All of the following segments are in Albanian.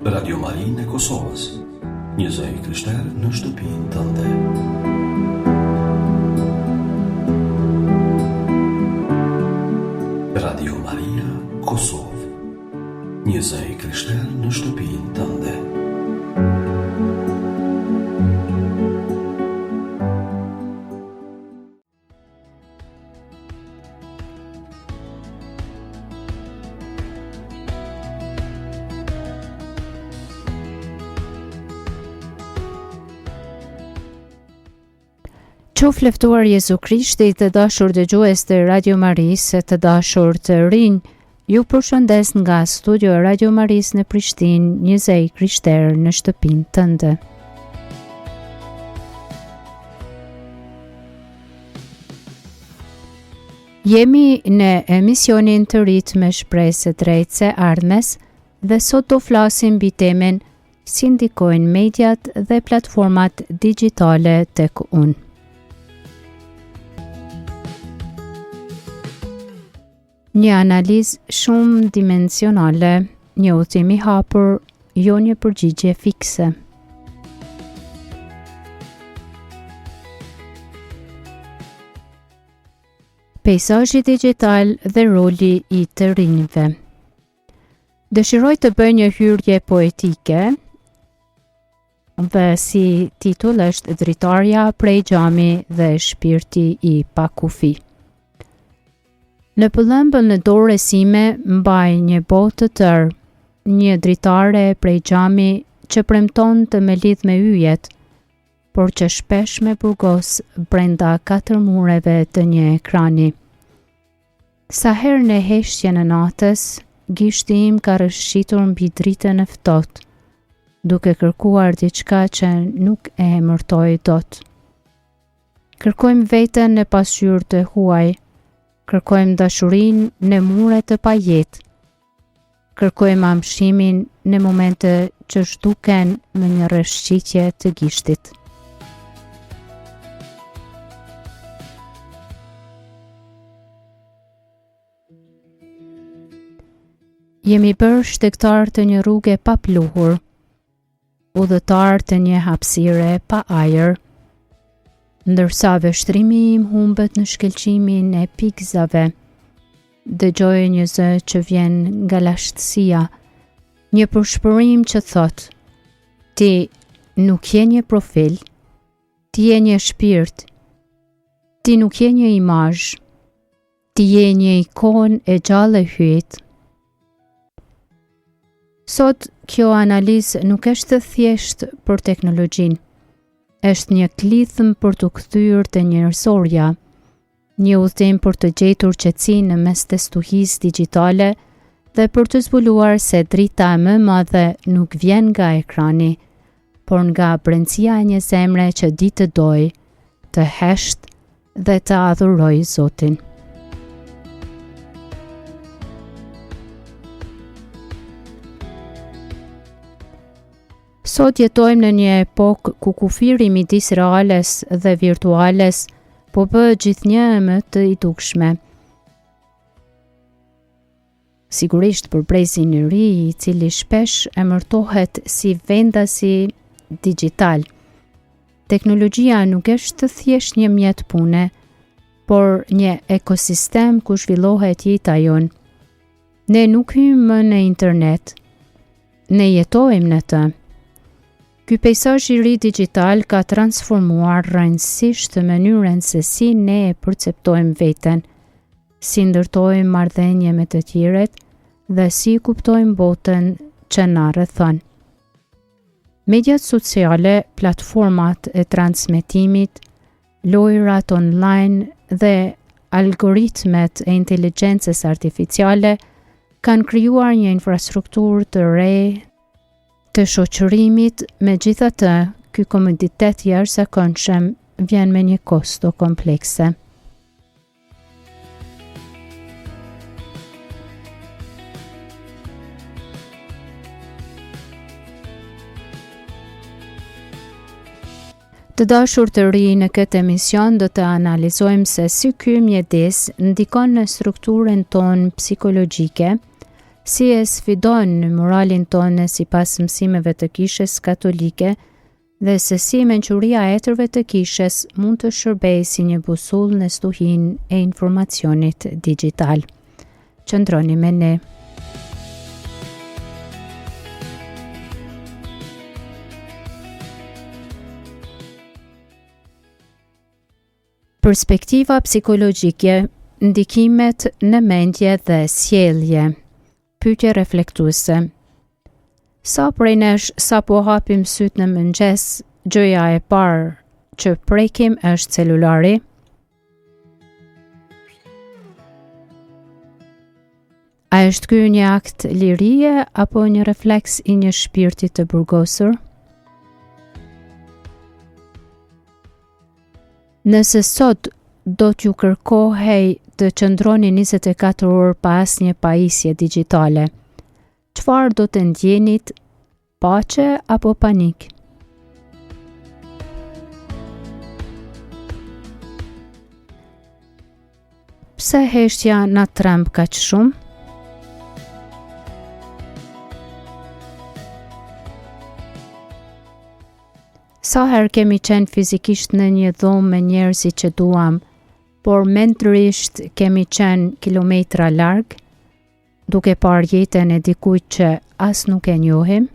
Radio Marinë e Kosovës, një zë i krishter në shtëpinë tënde. Radio Maria Kosovë, një zë i krishter në shtëpinë tënde. Qof leftuar Jezu Krishti, të dashur dëgjues të Radio Marisë, të dashur të rinj, ju përshëndes nga studio e Radio Marisë në Prishtinë, një zë i krishter në shtëpinë tënde. Jemi në emisionin të rit me shpresë drejt së ardhmes dhe sot do flasim mbi temën si ndikojnë mediat dhe platformat digjitale tek unë. Një analizë shumë dimensionale, një udhëtim i hapur, jo një përgjigje fikse. Peizazhi digjital dhe roli i të rinjve. Dëshiroj të bëj një hyrje poetike dhe si titull është Dritarja prej xhami dhe shpirti i pakufi. Në pëllëmbën në dorë sime mbaj një botë të tërë, një dritare prej xhami që premton të me lidh me yjet, por që shpesh me burgos brenda 4 mureve të një ekrani. Sa herë në heshtjen e natës, gishti im ka rëshqitur mbi dritën e ftohtë, duke kërkuar diçka që nuk e emërtoj dot. Kërkojmë veten në pasqyrë të huaj, kërkojmë dashurinë në mure të pajet, kërkojmë amshimin në momente që zhduken me një rreshqitje të gishtit. Jemi bërë shtektar të një rruge pa pluhur, udhëtar të një hapësire pa ajër, ndërsa veshtrimi im humbet në shkelqimin e pikzave. Dëgjoj një zë që vjen nga lashtësia, një përshpërim që thot: ti nuk je një profil, ti je një shpirt, ti nuk je një imazh, ti je një ikonë e gjallë e hyet. Sot kjo analizë nuk është thjesht për teknologjinë, është një klithëm për të kthyer te njerëzorja, një udhtim për të gjetur qetësinë në mes të stuhisë digjitale dhe për të zbuluar se drita më e madhe nuk vjen nga ekrani, por nga brendësia e një zemre që di të doj, të hesht dhe të adhuroj Zotin. Sot jetojmë në një epokë ku kufiri midis reales dhe virtuales po bëhet gjithnjë më të i dukshme. Sigurisht për brezin e ri, i cili shpesh emërtohet si vendasi digjital. Teknologjia nuk është thjesht një mjet pune, por një ekosistem ku zhvillohet jeta jonë. Ne nuk hymë më në internet, ne jetojmë në të. Ky peizazh i ri digjital ka transformuar rrënjësisht mënyrën se si ne e perceptojmë veten, si ndërtojmë marrëdhënie me të tjerët dhe si kuptojmë botën që na rrethon. Mediat sociale, platformat e transmetimit, lojrat online dhe algoritmet e inteligjencës artificiale kanë krijuar një infrastrukturë të re të shoqërimit, megjithatë, ky komoditet i jashtëzakonshëm vjen me një kosto komplekse. Të dashur të ri, në këtë emision do të analizojmë se si ky mjedis ndikon në strukturën tonë psikologjike, si e sfidon moralin tonë sipas mësimeve të Kishës Katolike dhe se si mençuria e etërve të Kishës mund të shërbejë si një busull në stuhinë e informacionit digjital. Qëndroni me ne. Perspektiva psikologjike, ndikimet në mendje dhe sjellje. Pyetje reflektuese. Sa prej nesh sa po hapim syt në mëngjes, gjëja e parë që prekim është celulari? A është ky një akt lirie apo një refleks i një shpirti të burgosur? Nëse sot do t'ju kërkohej të qëndroni 24 orë pa asnjë pajisje digjitale, çfarë do të ndjenit, paqe apo panik? Pse heshtja na tremb kaq shumë? Sa herë kemi qenë fizikisht në një dhomë me njerëzit që duam, por mendërisht kemi qenë kilometra larg, duke parë jetën e dikujt që as nuk e njohim?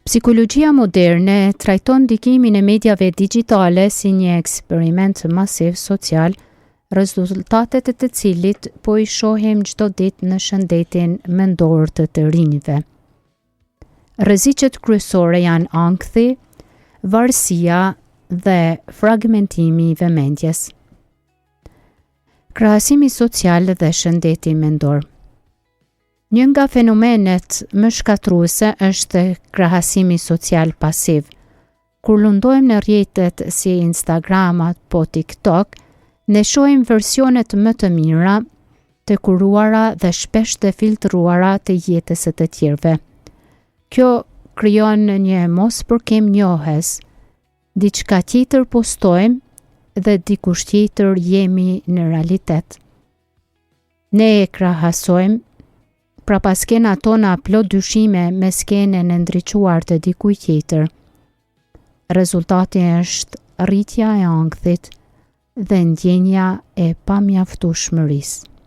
Psikologjia moderne trajton ndikimin e mediave digjitale si një eksperiment masiv social, rezultatet e të cilit po i shohim çdo ditë në shëndetin mendor të rinjve. Rreziqet kryesore janë ankthi, varësia dhe fragmentimi i vëmendjes. Krahasimi social dhe shëndeti mendor. Një nga fenomenet më shkatruese është krahasimi social pasiv. Kur lundojmë në rrjetet si Instagram apo TikTok, ne shohim versionet më të mira, të kuruara dhe shpesh të filtruara të jetës së të tjerëve. Kjo krijon një mospërkim njohës. Diçka tjetër postojmë dhe dikush tjetër jemi në realitet. Ne e krahasojmë, pra pas skena tona plot dyshime me skenën e ndriçuar të dikujt tjetër. Rezultati është rritja e ankthit dhe ndjenja e pamjaftueshmërisë.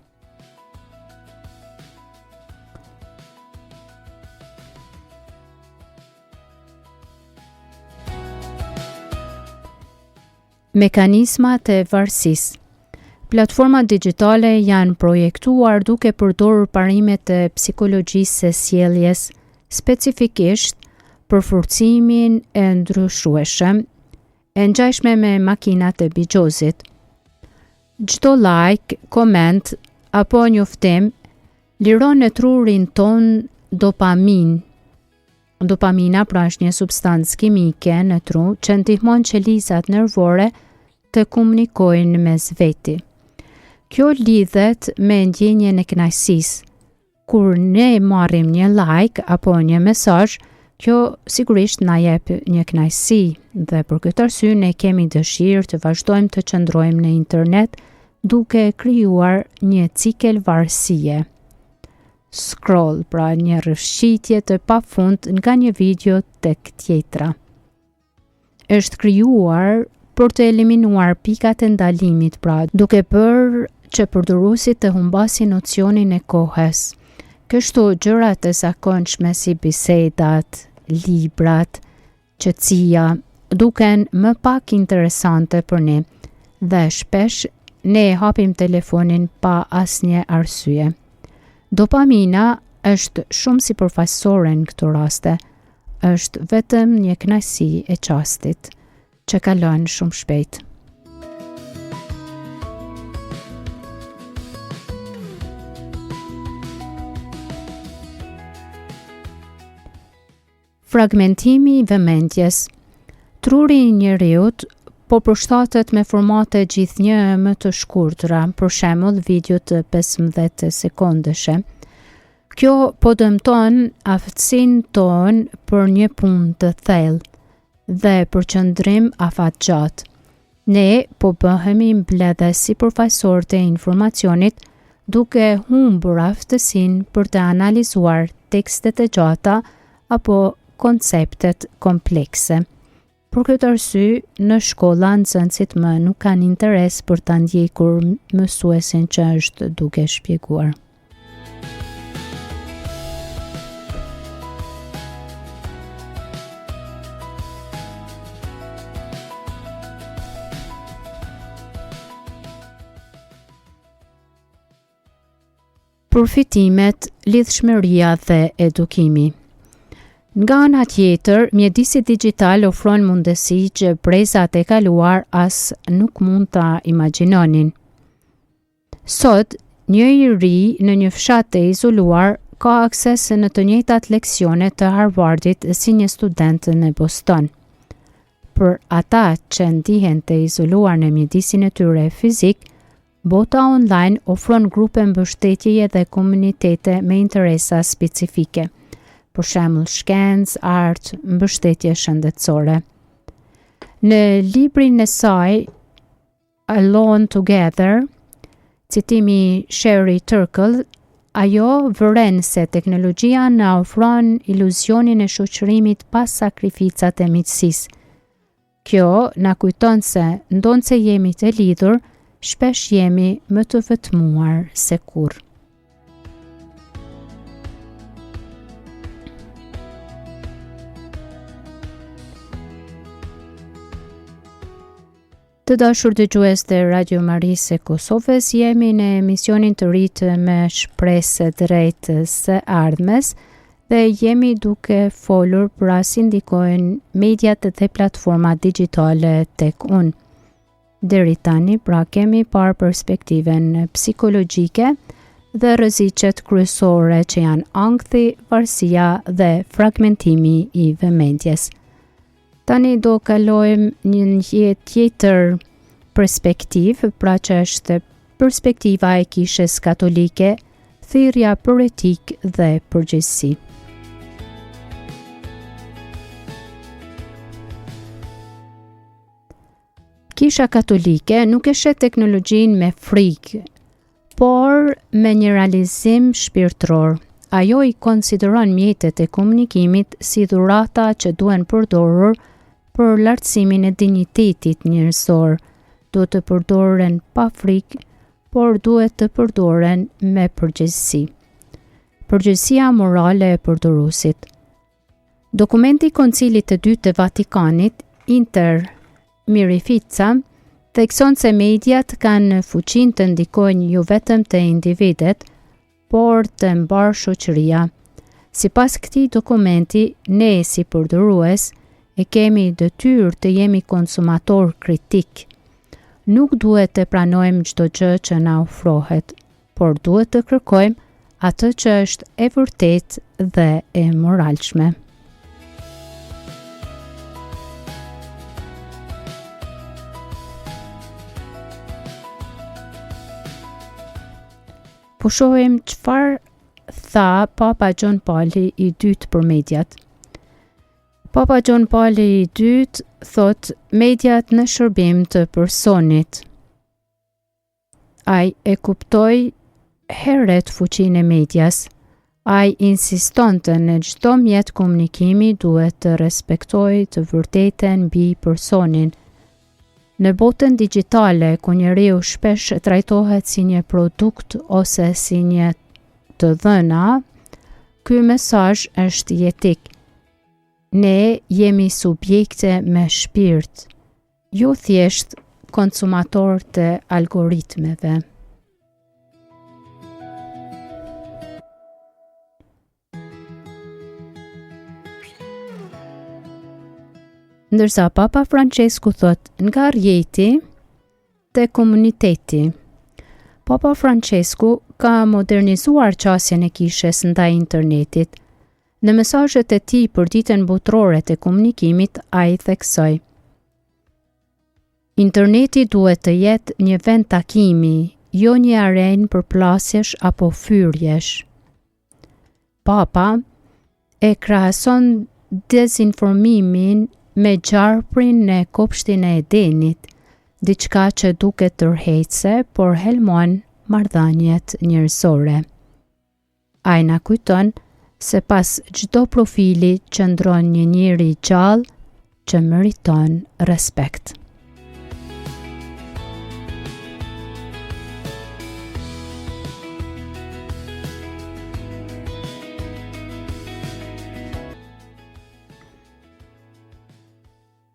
Mekanizmat e varësisë. Platformat digjitale janë projektuar duke përdorur parimet e psikologjisë së sjelljes, specifikisht për forcimin e ndryshueshëm, e ngjashme me makinat e bigjozit. Çdo like, koment apo njoftim liron në trurin ton dopamin. Dopamina pra është një substancë kimike në tru që ndihmon qelizat nervore të komunikojnë mes veti. Kjo lidhet me ndjenjen e kënaqësisë. Kur ne marrim një like apo një mesazh, kjo sigurisht na jep një kënaqësi dhe për këtë arsye ne kemi dëshirë të vazhdojmë të qëndrojmë në internet duke krijuar një cikel varësie. Scroll, pra një rrëshqitje të pafund nga një video tek tjetra. Është krijuar për të eliminuar pikat e ndalimit, pra duke bërë që përdoruesit të humbasin nocionin e kohës. Kështu gjërat e zakonshme si bisedat, librat, qetësia duken më pak interesante për ne dhe shpesh ne hapim telefonin pa asnjë arsye. Dopamina është shumë sipërfaqësore në këto raste. Është vetëm një kënaqësi e çastit që kalon shumë shpejt. Fragmentimi i vëmendjes. Truri i njeriut po përshtatet me formate gjithnjë më të shkurtra, për shembull video të 15 sekondëshe. Kjo po dëmton aftësinë tonë për një punë të thellë dhe përqendrim afatgjatë. Ne po bëhemi mbledhës si përfaqësor të informacionit, duke humbur aftësinë për të analizuar tekstet e gjata apo konceptet komplekse. Për këtë arsye, në shkolla nxënësit më nuk kanë interes për ta ndjekur mësuesin që është duke shpjeguar. Përfitimet, lidhshmëria dhe edukimi. Nga ana tjetër, mjedisi digital ofron mundësi që brezat e kaluar as nuk mund ta imagjinonin. Sot, një i ri në një fshat të izoluar ka akses në të njëjtat leksione të Harvardit si një student në Boston. Për ata që ndihen të izoluar në mjedisin e tyre fizik, bota online ofron grupe mbështetjeje dhe komunitete me interesa specifike, për shembull shkencë, art, mbështetje shëndetësore. Në librin e saj Alone Together, citimi Sherry Turkle, ajo vëren se teknologjia na ofron iluzionin e shoqërimit pas sakrificat e miqësisë. Kjo na kujton se ndonse jemi të lidhur, shpesh jemi më të vetmuar se kurrë. Të dashur dëgjues të Radio Marisë e Kosovës, jemi në emisionin të ri të Me Shpresë Drejt së Ardhmes dhe jemi duke folur për si ndikojnë mediat dhe platformat digjitale tek unë. Deri tani, pra kemi parë perspektiven psikologjike dhe rreziqet kryesore që janë ankthi, varësia dhe fragmentimi i vëmendjes. Tani do kalojmë një tjetër perspektiv, pra që është perspektiva e kishës katolike, thirrja për etik dhe përgjegjësi. Kisha katolike nuk e shet teknologjinë me frikë, por me një realizim shpirtëror. Ajo i konsideron mjetet e komunikimit si dhurata që duhen përdorur për lartësimin e dinjitetit njerëzor. Duhet të përdoren pa frikë, por duhet të përdoren me përgjegjësi. Përgjegjësia morale e përdoruesit. Dokumenti i Koncilit të Dytë të Vatikanit, Inter Mirifica, thekson se mediat kanë fuqinë të ndikojnë jo vetëm te individet, por të mbar shoqëria. Sipas këtij dokumenti, ne si përdorues e kemi detyrë të jemi konsumator kritik. Nuk duhet të pranojmë çdo gjë që na ofrohet, por duhet të kërkojmë atë që është e vërtetë dhe e moralshme. Po shohim çfarë tha Papa John Paul i dytë për mediat. Papa John Paul i dytë thot mediat në shërbim të personit. Ai e kuptoi herët fuqinë e medias. Ai insistonte në çdo mjet komunikimi duhet të respektojë të vërtetën mbi personin. Në botën digjitale, ku njeriu shpesh trajtohet si një produkt ose si një të dhëna, ky mesazh është jetik. Ne jemi subjekte me shpirt, jo thjesht konsumator të algoritmeve. Ndërsa Papa Francesku thot nga rjeti te komuniteti. Papa Francesku ka modernizuar qasjen e kishës ndaj internetit. Në mesazhet e tij për ditën botërore të komunikimit, ai theksoi: Interneti duhet të jetë një vend takimi, jo një arenë për plasjesh apo fyrjesh. Papa e krahason dezinformimin me gjarprin në kopshtin e Edenit, diçka që duket tërheqëse, por helmon marrëdhëniet njerëzore. Ai na kujton se pas çdo profili qëndron një njeri i gjallë që meriton respekt.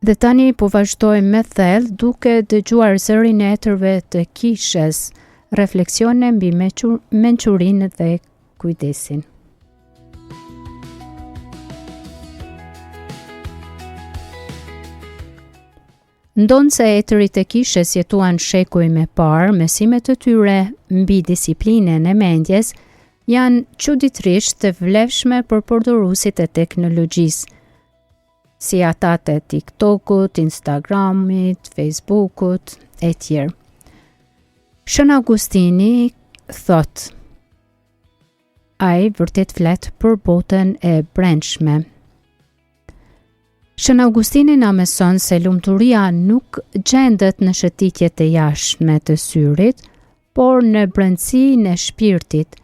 Dhe tani po vazhdojmë me thellë duke dëgjuar zërin e etërve të kishes, refleksione mbi mençurinë dhe kujdesin. Ndonë se etërit e kishes jetuan shekuj me parë, mesimet të tyre mbi disiplinën e mendjes janë çuditërisht të vlefshme për përdoruesit e teknologjisë, si ata të TikTokut, Instagramit, Facebookut, e tjerë. Shën Augustini thot, ai vërtet flet për botën e brendshme. Shën Augustini na mëson se lumturia nuk gjendet në shëtitjet e jashtme të syrit, por në brendësinë e shpirtit.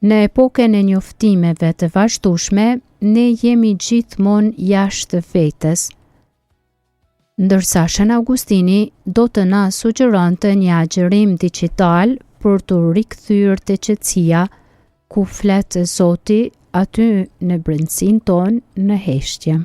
Në epokën e njoftimeve të vazhdueshme, ne jemi gjithmonë jashtë vetes. Ndërsa Shën Augustini do të na sugjeronte një agjerim digjital për të rikthyer te qetësia ku flet Zoti aty në brendësinë tonë në heshtje.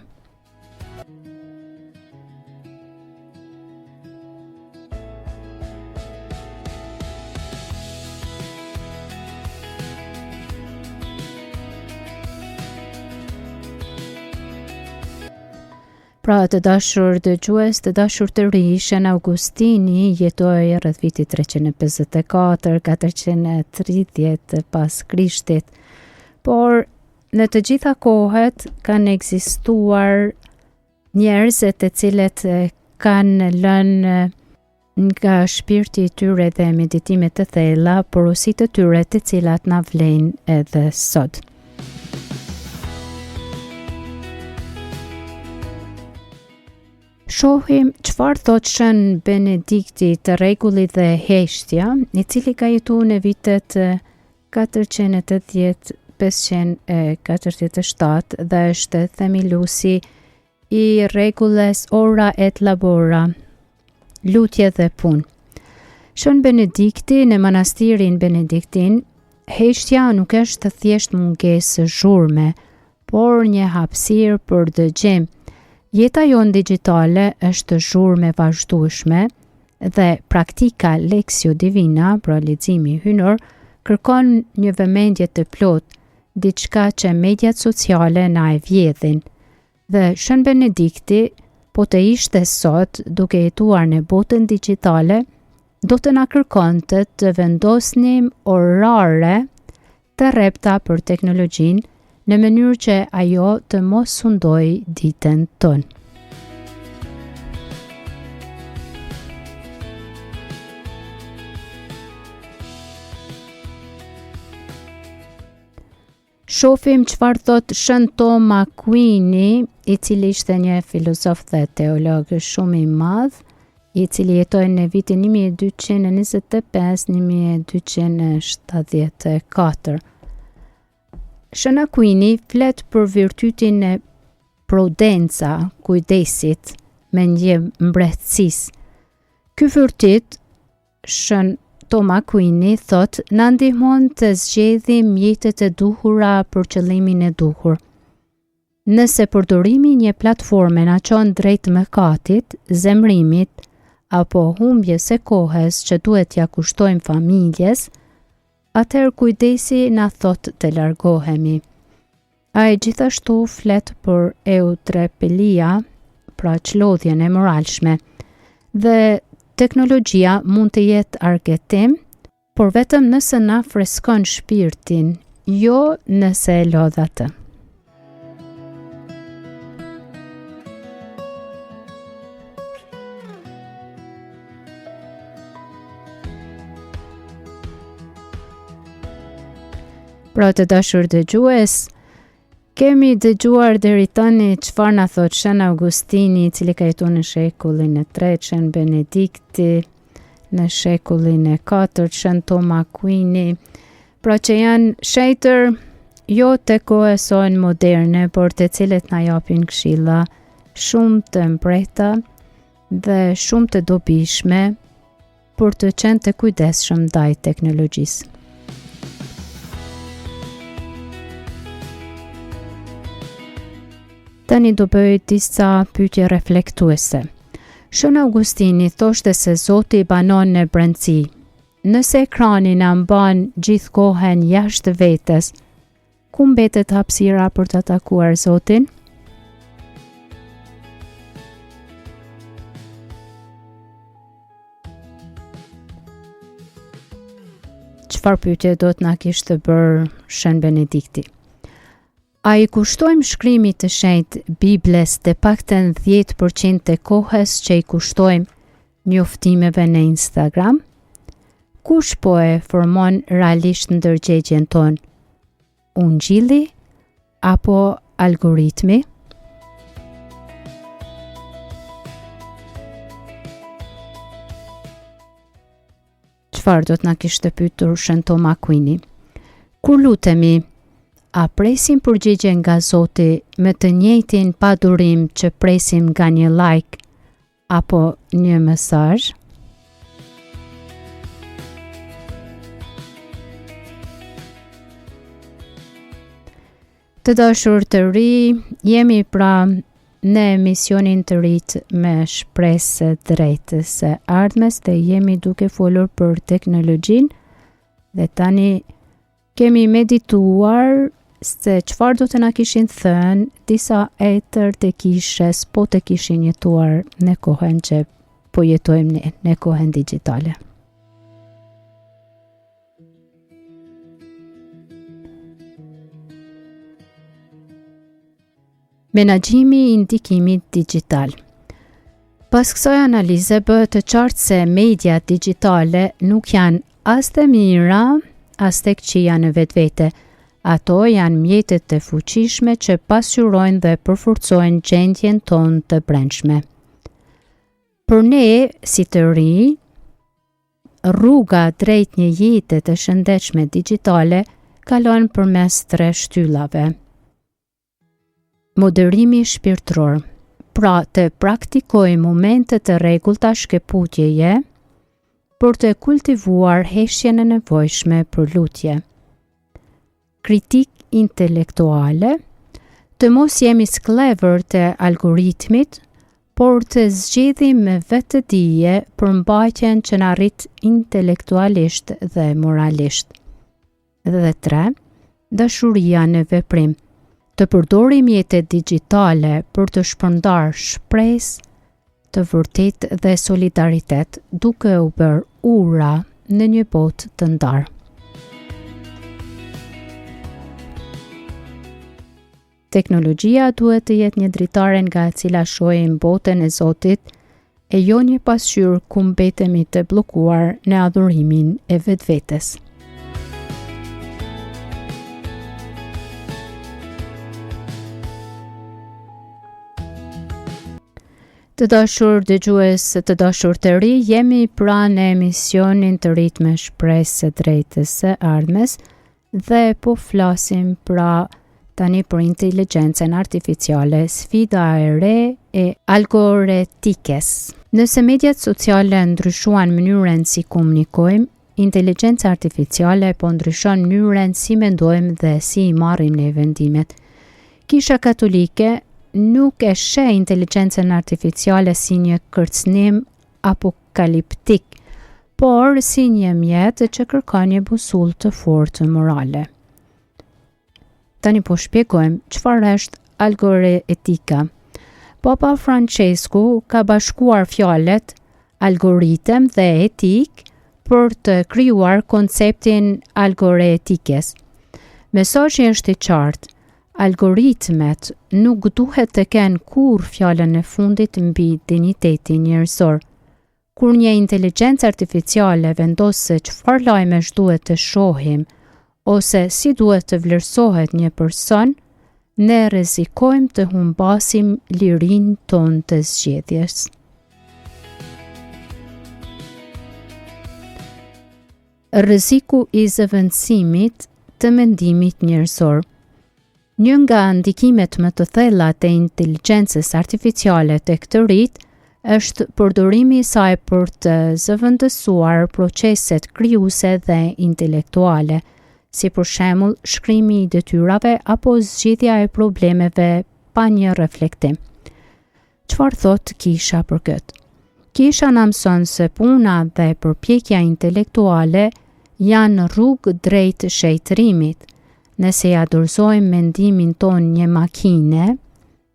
Pra të dashur dëgjues, të dashur të ri, Shën Augustini jetoi rreth vitit 354-430 pas Krishtit. Por në të gjitha kohët kanë ekzistuar njerëz të cilët kanë lënë nga shpirti i tyre dhe meditimet të thella porosi të tyre të cilat na vlen edhe sot. Shohim çfarë thot Shën Benedikti të rregullit dhe heshtja, i cili ka jetuar në vitet 480-547 dhe është themiluesi i rregulles Ora et Labora, lutje dhe punë. Shën Benedikti në manastirin Benediktin, heshtja nuk është thjesht mungesë zhurme, por një hapësirë për dëgjim. Jeta jonë digjitale është zhurmë e vazhdueshme dhe praktika Lexio Divina, pra leximi hynor, kërkon një vëmendje të plotë, diçka që mediat sociale na e vjedhin. Dhe Shën Benedikti, po të ishte sot duke jetuar në botën digjitale, do të na kërkonte të vendosnim orare të rrepta për teknologjinë në mënyrë që ajo të mos sundoj ditën tonë. Shohim çfarë thot Shën Tom Aquini, i cili ishte një filozof dhe teolog shumë i madh, i cili jetoi në vitin 1225-1274. Shën Aquini flet për virtytin e prudenca, kujdesit, mendje mbretësisë. Ky virtyt, Shën Tom Aquini thot, na ndihmon të zgjedhim mjetet e duhura për qëllimin e duhur. Nëse përdorimi një platforme na çon drejt mëkatit, zemrimit apo humbjes së kohës që duhet t'ia kushtojmë familjes, atëherë kujdesi na thot të largohemi. Ai gjithashtu flet për eutrepelia, pra çlodhjen e moralshme, dhe teknologjia mund të jetë argëtim, por vetëm nëse na freskon shpirtin, jo nëse e lodh atë. Pra të dashur dëgjues, Kemi dëgjuar deri tani çfarë na thot Shën Augustini, i cili ka jetuar në shekullin e 3, Shën Benedikti në shekullin e 4, Shën Thomas Aquini, pra që janë shejtër jo të kohësojnë moderne, por të cilët na japin këshilla shumë të mprehta dhe shumë të dobishme për të qenë të kujdesshëm ndaj teknologjisë. Tani do bëj disa pyetje reflektuese. Shën Augustini thoshte se Zoti banon në brendësi. Nëse ekrani na mban gjithë kohën jashtë vetes, ku mbetet hapësira për të takuar Zotin? Çfarë pyetje do të na kishte bërë Shën Benedikti? A i kushtojmë shkrimit të shenjtë Bibles të paktën 10% të kohës që i kushtojmë njoftimeve në Instagram? Kush po e formon realisht ndërgjegjen tonë? Ungjilli apo algoritmi? Çfarë do të na kishte pyetur Shën Thomas Aquini? Kur lutemi, a presim përgjigje nga Zoti me të njëjtin padurim që presim nga një like apo një mesazh? Të dashur të ri, jemi pra në emisionin të rit me shpresë drejtë së ardhmes dhe jemi duke folur për teknologjinë dhe tani kemi medituar se çfarë do të na kishin thënë disa etër të kishës po të kishin jetuar në kohën që po jetojmë në kohën digjitale. Menaxhimi i ndikimit digital. Pas kësaj analize bëhet të qartë se media digjitale nuk janë as të mira, as të këqija në vetvete. Ato janë mjetet të fuqishme që pasqyrojnë dhe përforcojnë gjendjen tonë të brendshme. Për ne, si të ri, rruga drejt një jete të shëndetshme digjitale kalon përmes 3 shtyllave. Moderimi shpirtëror, pra të praktikojmë momente të rregullta shkëputjeje për të kultivuar heshjen e nevojshme për lutje. Kritik intelektuale, të mos jemi sklever të algoritmit, por të zgjedhim me vetëdije për mbajtjen që na rrit intelektualisht dhe moralisht. Dhe 3, dashuria në veprim. Të përdorim jetët digjitale për të shpërndar shpresë, të vërtet dhe solidaritet, duke u bërë ura në një botë të ndarë. Teknologjia duhet të jetë një dritare nga e cila shohim botën e Zotit e jo një pasqyrë ku mbetemi të bllokuar në adhurimin e vetvetes. Të dashur dëgjues, të dashur të ri, jemi pra në emisionin të rit me shpresë së drejtës së ardhmes dhe po flasim pra tani për inteligjencën artificiale, sfida e re e algoretikës. Nëse mediat sociale ndryshuan mënyrën si komunikojmë, inteligjenca artificiale po ndryshon mënyrën si mendojmë dhe si i marrim ne vendimet. Kisha katolike nuk e sheh inteligjencën artificiale si një kërcënim apokaliptik, por si një mjet që kërkon një busull të fortë morale. Tani po shpjegojmë çfarë është algoretika. Papa Francesku ka bashkuar fjalët algoritëm dhe etik për të krijuar konceptin algoretikës. Mesazhi është i qartë. Algoritmet nuk duhet të kenë kurrë fjalën e fundit mbi dinjitetin njerëzor. Kur një inteligjencë artificiale vendos se çfarë lajmesh duhet të shohim ose si duhet të vlerësohet një person, ne rrezikojmë të humbasim lirinë tonë të zgjedhjes. Rreziku i zëvendësimit të mendimit njerëzor. Një nga ndikimet më të thella të inteligjencës artificiale tek të rinjt është përdorimi i saj për të zëvendësuar proceset krijuese dhe intelektuale, si për shembull shkrimi i detyrave apo zgjidhja e problemeve pa një reflektim. Çfarë thot Kisha për këtë? Kisha na mëson se puna dhe përpjekja intelektuale janë rrugë drejt shejtërimit. Nëse ja dorëzojmë mendimin ton një makine,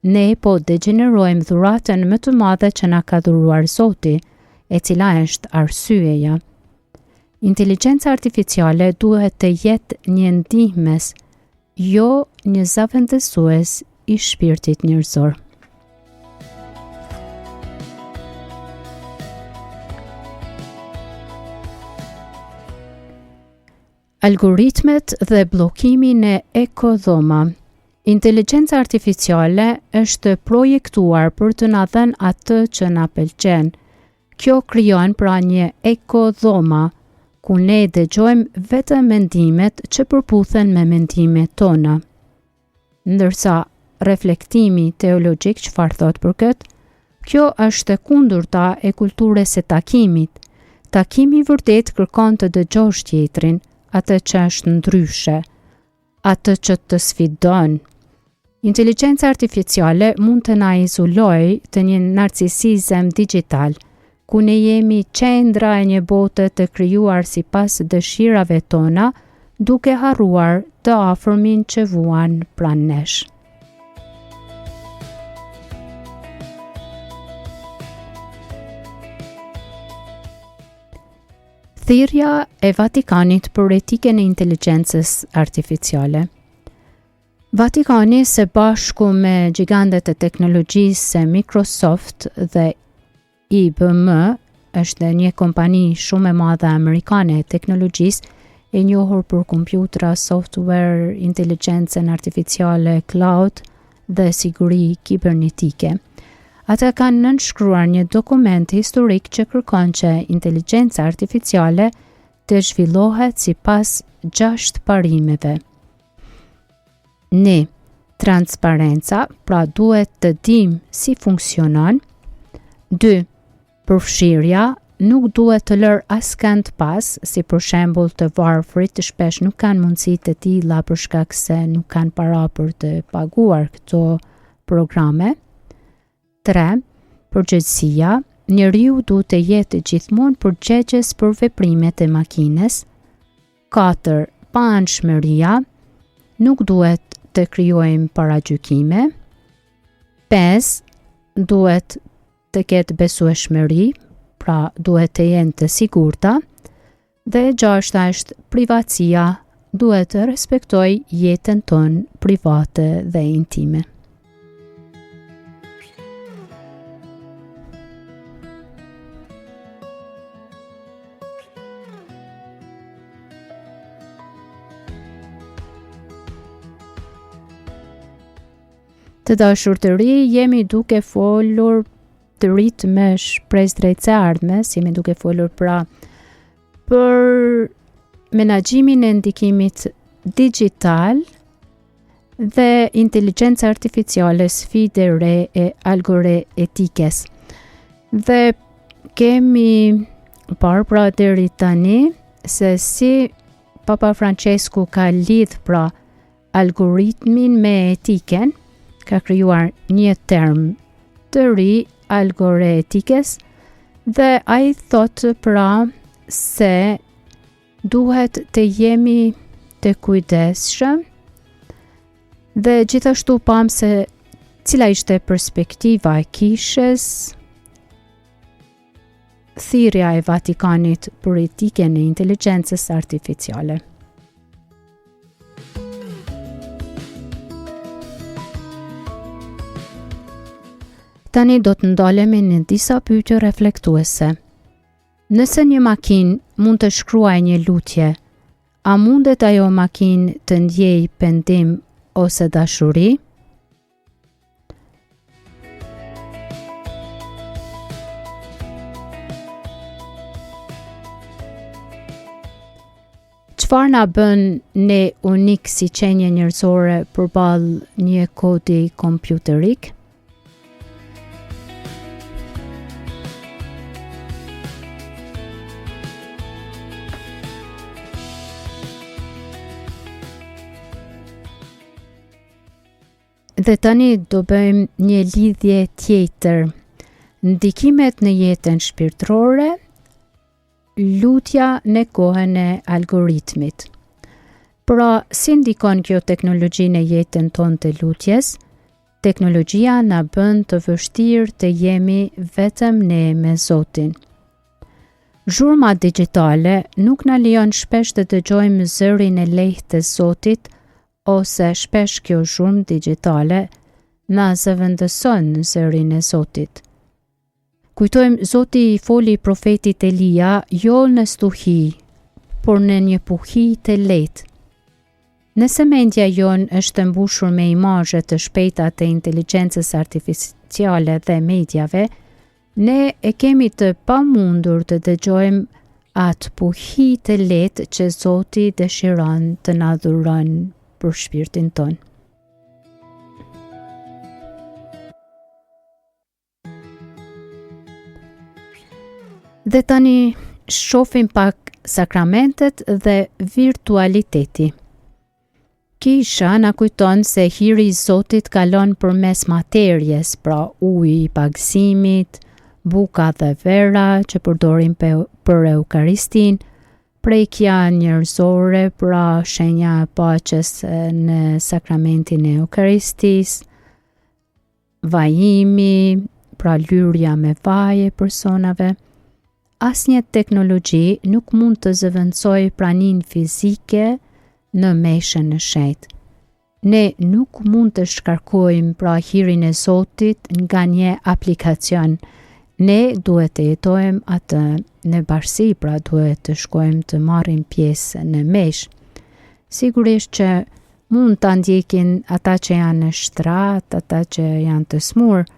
ne po degenerojmë dhuratën më të madhe që na ka dhuruar Zoti, e cila është arsyeja. Inteligjenca artificiale duhet të jetë një ndihmës, jo një zëvendësues i shpirtit njerëzor. Algoritmet dhe bllokimin e ekodhoma. Inteligjenca artificiale është projektuar për të na dhënë atë që na pëlqen. Kjo krijon pra një ekodhoma, ku ne dëgjojmë vetëm mendimet që përputhen me mendimet tona. Ndërsa reflektimi teologjik çfarë thot për këtë? Kjo është e kundërta e kulturës së takimit. Takimi i vërtet kërkon të dëgjosh tjetrin, atë që është ndryshe, atë që të sfidon. Inteligjenca artificiale mund të na izolojë të një narcisizëm digital, ku ne jemi qendra e një bote të krijuar sipas dëshirave tona, duke harruar të afërmin që vuan pranë nesh. Thirrja e Vatikanit për etikën e inteligjencës artificiale. Vatikani së bashku me gjigantët e teknologjisë Microsoft dhe IBM, është një kompani shumë e madhe amerikane e teknologjisë, e njohur për kompjutra, software, inteligjencën artificiale, cloud dhe siguri kibernetike. Ata kanë nënshkruar një dokument historik që kërkon që inteligjenca artificiale të zhvillohet sipas 6 parimeve. 1. Transparenca, pra duhet të dim si funksionon. 2. Përfshirja, nuk duhet të lër askënd pas, si për shembull të varfrit të shpesh nuk kanë mundësi të tilla për shkak se nuk kanë para për të paguar këto programe. 3. Përgjegjësia, njeriu duhet të jetë gjithmonë përgjegjës për veprimet e makinës. 4. Paanshmëria, nuk duhet të krijojmë paragjykime. 5. Duhet të ketë besueshmëri, pra duhet të jenë të sigurta. Dhe 6. është privatësia, duhet të respektoj jetën tonë private dhe intime. Të dashur të ri, jemi duke folur të rritë me shpresë drejt së ardhmes, jemi duke folur pra për menaxhimin e ndikimit digital dhe inteligjenca artificiale, sfide re e algoritmikës. Dhe kemi parë pra deri tani se si Papa Francesku ka lidh pra algoritmin me etiken, ka krijuar një term të ri algoritmikës dhe ai thotë pra se duhet të jemi të kujdesshëm dhe gjithashtu pam se cila ishte perspektiva e kishës, thirrja e Vatikanit për etikën e inteligjencës artificiale. Tani do të ndalemi në disa pyetje reflektuese. Nëse një makinë mund të shkruajë një lutje, a mundet ajo makinë të ndjejë pendim ose dashuri? Çfarë na bën ne unik si qenje njerëzore përballë një kodi kompjuterik? Dhe tani do bëjmë një lidhje tjetër. Ndikimet në jetën shpirtërore, lutja në kohën e algoritmit. Pra, si ndikon kjo teknologji në jetën tonë të lutjes? Teknologjia na bën të vështirë të jemi vetëm ne me Zotin. Zhurma digjitale nuk na lejon shpesh të dëgjojmë zërin e lehtë të Zotit, ose shpesh kjo zhurmë digjitale na zëvendëson në zërin e Zotit. Kujtojmë, Zoti i foli profetit Elia jo në stuhi, por në një puhi të lehtë. Nëse mendja jonë është mbushur me imazhe të shpejta të inteligjencës artificiale dhe mediave, ne e kemi të pamundur të dëgjojmë atë puhi të lehtë që Zoti dëshiron të na dhuron për shpirtin ton. Dhe tani shohim pak sakramentet dhe virtualiteti. Kisha na kujton se hiri i Zotit kalon përmes materjes, pra uji i pagësimit, buka dhe vera që përdorim për Eukaristin, prekja njerëzore, pra shenja e paqes në sakramentin e Eukaristisë, vajimi, pra lyrja me vaj e personave. Asnjë teknologji nuk mund të zëvendësojë praninë fizike në meshën e shenjtë. Ne nuk mund të shkarkojmë pra hirin e Zotit nga një aplikacion. Ne duhet të jetojmë atë në bashkësi, pra duhet të shkojmë të marrim pjesë në meshë. Sigurisht që mund të ndjekin ata që janë në shtrat, ata që janë të smur,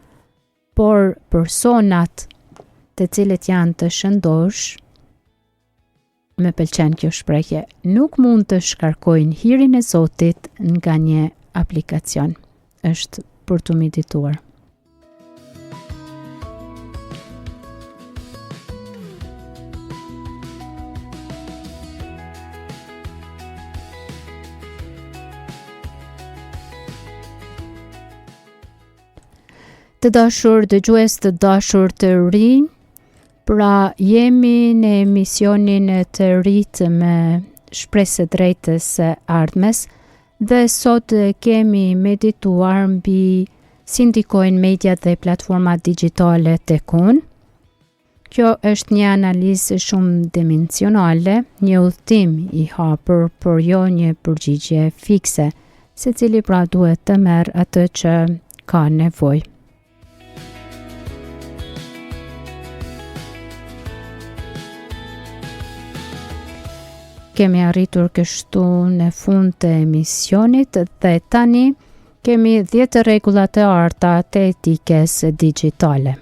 por personat të cilët janë të shëndosh, me pëlqen kjo shprehje, nuk mund të shkarkojnë hirin e Zotit nga një aplikacion. Është për të medituar. Të dashur dëgjues, të dashur të rinj, pra jemi në emisionin të rritë me shpresë drejtës së ardhmes dhe sot kemi medituar mbi si ndikojnë mediat dhe platformat digjitale tek unë. Kjo është një analizë shumë dimensionale, një udhtim i hapur, por jo një përgjigje fikse, secili pra duhet të merr atë që ka nevojë. Kemi arritur kështu në fund të emisionit dhe tani kemi 10 rregulla të arta të etikës digjitale.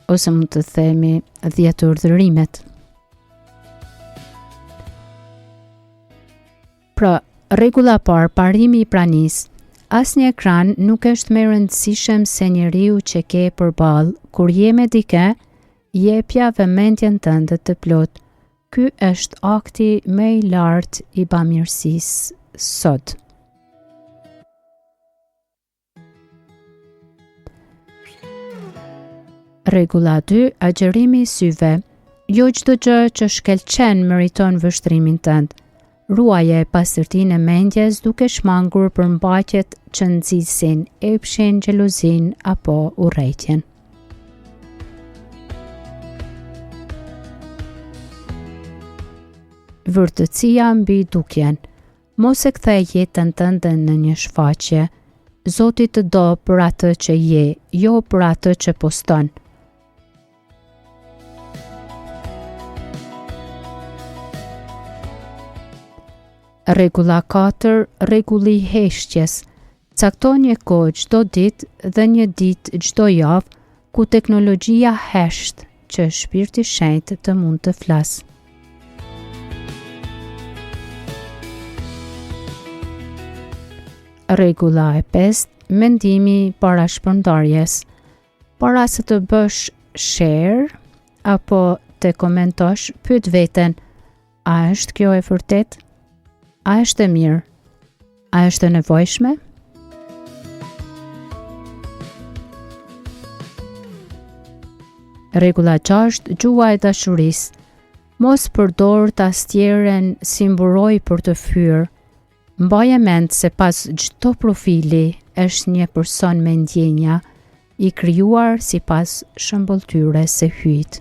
Ose mund të themi 10 urdhërimet. Pra, rregulla parë, parimi i pranisë. Asnjë ekran nuk është më i rëndësishëm se njeriu që ke përballë kur je me dikë. Jepja vëmendjen tënde të plot. Ky është akti më i lartë i bamirësisë sot. Rregulla 2, agjerimi i syve. Jo çdo gjë që shkëlqen meriton vështrimin tënd. Ruaje pastërtinë e mendjes duke shmangur përmbajtjet që nxisin epshin, xhelozin apo urrëtitjen. Vërtetësia mbi dukjen. Mos e kthej jetën tënde në një shfaqje. Zoti të do për atë që je, jo për atë që poston. Rregulla 4, rregulli i heshtjes. Cakto një kohë çdo ditë dhe një ditë çdo javë ku teknologjia hesht që Shpirti Shenjtë të mund të flasë. Rregulla e 5, mendimi para shpërndarjes. Para se të bësh share apo të komentosh, pyet veten: a është kjo e vërtet? A është e mirë? A është e nevojshme? Rregulla 6, gjuha e dashurisë. Mos përdor tastierën si mburoj për të fyer. Mbaje mend se pas çdo profili është një person me ndjenja, i krijuar sipas shëmbulltyrës së hyjt.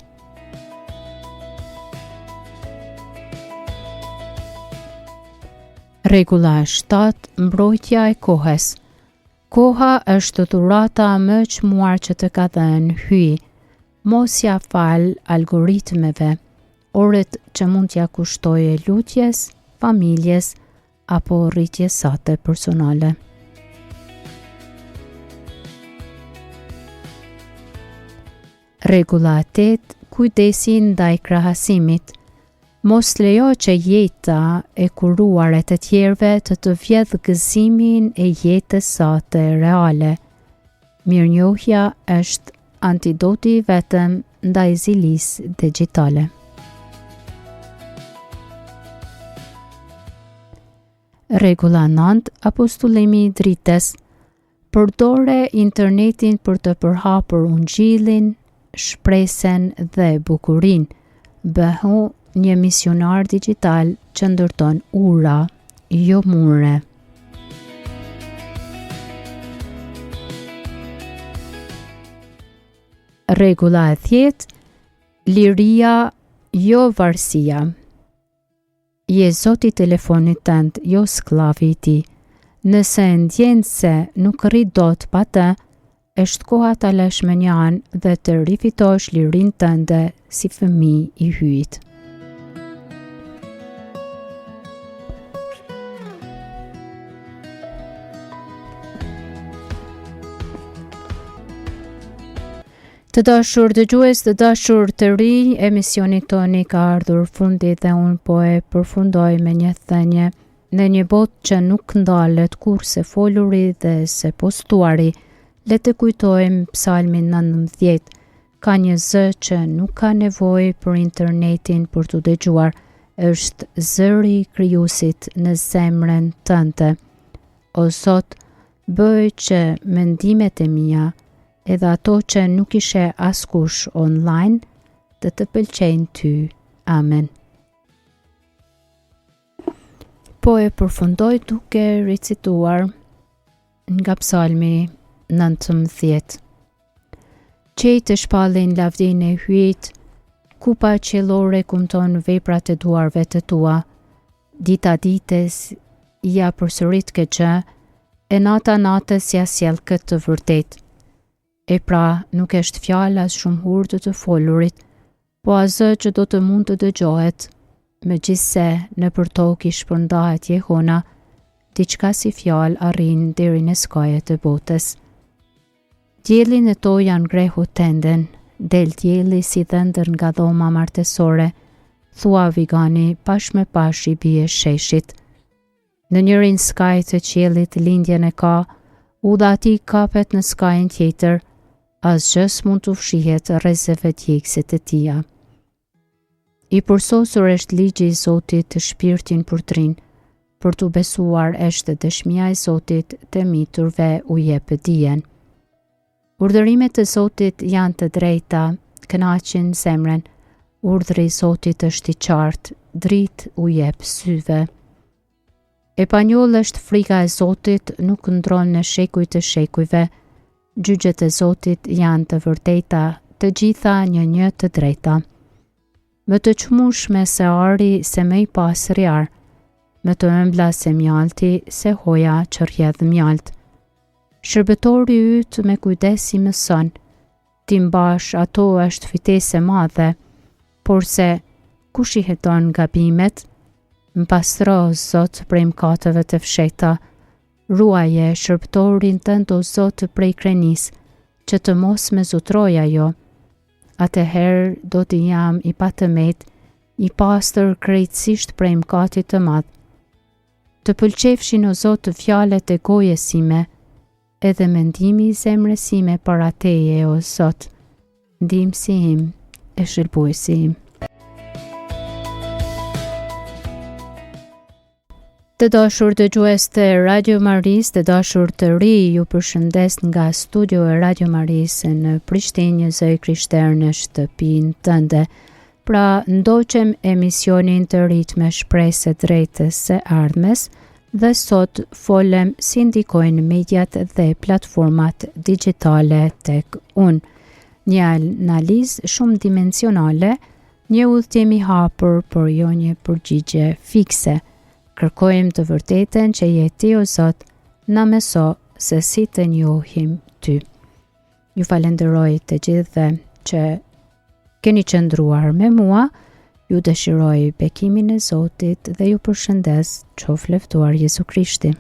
Rregulla 7, mbrojtja e kohës. Koha është dhurata më e çmuar që të ka dhënë hyj. Mos ja fal algoritmeve orët që mund t'ja kushtojë lutjes, familjes apo rritjes sate personale. Rregulla 8, kujdesi ndaj krahasimit. Mos lejo që jeta e kuruar e të tjerëve të vjedh gëzimin e jetës sate reale. Mirënjohja është antidoti vetëm ndaj zilisë digjitale. Rregulla 9, apostullimi i dritës. Përdore internetin për të përhapur ungjillin, shpresën dhe bukurinë. Bëhu një misionar digital që ndërton ura, jo mure. Rregulla e 10, liria, jo varësia. Je zoti i telefonit tënd, jo sklavi i tij. Nëse ndjen se nuk rrit dot pa të, është koha ta lësh me një anë dhe të rifitosh lirinë tënde si fëmijë i hyjt. Të dashur dëgjues, të dashur të rinj, emisioni toni ka ardhur fundi dhe unë po e përfundoj me një thënie. Në një botë që nuk ndalet kur se foluri dhe se postuari, le të kujtojmë Psalmin 19. Ka një zë që nuk ka nevojë për internetin për të dëgjuar, është zëri i krijuesit në zemrën tënde. O Zot, bëj që mendimet e mia edhe ato që nuk ishe askush online të pëlqejnë ty. Amen. Po e përfundoj duke recituar nga Psalmi 19. Qej të shpallin lavdin e hyjt, kupa qellore kumton veprat e duarve të tua. Dita dites ja përsërit këtë, e nata natës ja sjell këtë të vërtet. E pra, nuk është fjalë as shumë hurtë të folurit, po asgjë që do të mund të dëgjohet. Megjithse nëpër tokë i shpërndahet jehona, diçka si fjalë arrin deri në skajet e botës. Diellin e to janë grehu tenden, del dielli si dhëndër nga dhoma martesore, thua vigani pash me pash i bie sheshit. Në njërin skaj të qiellit lindjen e ka, udha ati kapet në skajin tjetër, asgjë s'mund të fshihet rrezeve djegësit e tia. I përsosur është ligji i Zotit të shpirtin përtrin, për të besuar është dëshmia e Zotit të miturve u jep dijen. Urdhërimet e Zotit janë të drejta, kënaqin zemrën. Urdhri i Zotit është i qartë, dritë u jep syve. E panjoll është frika e Zotit, nuk ndron në shekuj të shekujve. Gjyqjet e Zotit janë të vërteta, të gjitha një të drejta. Më të çmueshme se ari se më i pastër i ar, më të ëmbla se mjalti se hoja që rrjedh mjalt. Shërbëtori yt me kujdes i mëson, ti mbash ato është fitesë e madhe, por se kush i heton gabimet, mpastro Zot prej mëkateve të fshehta. Ruaje shërbëtorin tënd o Zot prej krenis, që të mos me zotroj ajo. atëherë do të jam i patëmet, i pastër krejtësisht prej mëkatit të madh. Të pëlqefshin o Zot të fjalët e gojës sime, edhe mendimi i zemrës sime para Teje o Zot, ndihmësi im e shëlbuesi im. Të dashur dëgjues të Radio Maris, të dashur të ri, ju përshëndes nga studio e Radio Maris në Prishtinë, Zëri Krishter në shtëpinë tënde. Pra, ndoqem emisionin të ritme shpresë drejtës së ardhmes dhe sot folem si ndikojnë mediat dhe platformat digjitale tek unë. Një analizë shumë dimensionale, një udhëtim i hapur, por jo një përgjigje fikse. Kërkojmë të vërtetën që je ti o Zot, na mëso se si të njohim ty. Ju falenderoj të gjithëve që keni qëndruar me mua, ju dëshiroj bekimin e Zotit dhe ju përshëndes, qof leftuar Jezu Krishti.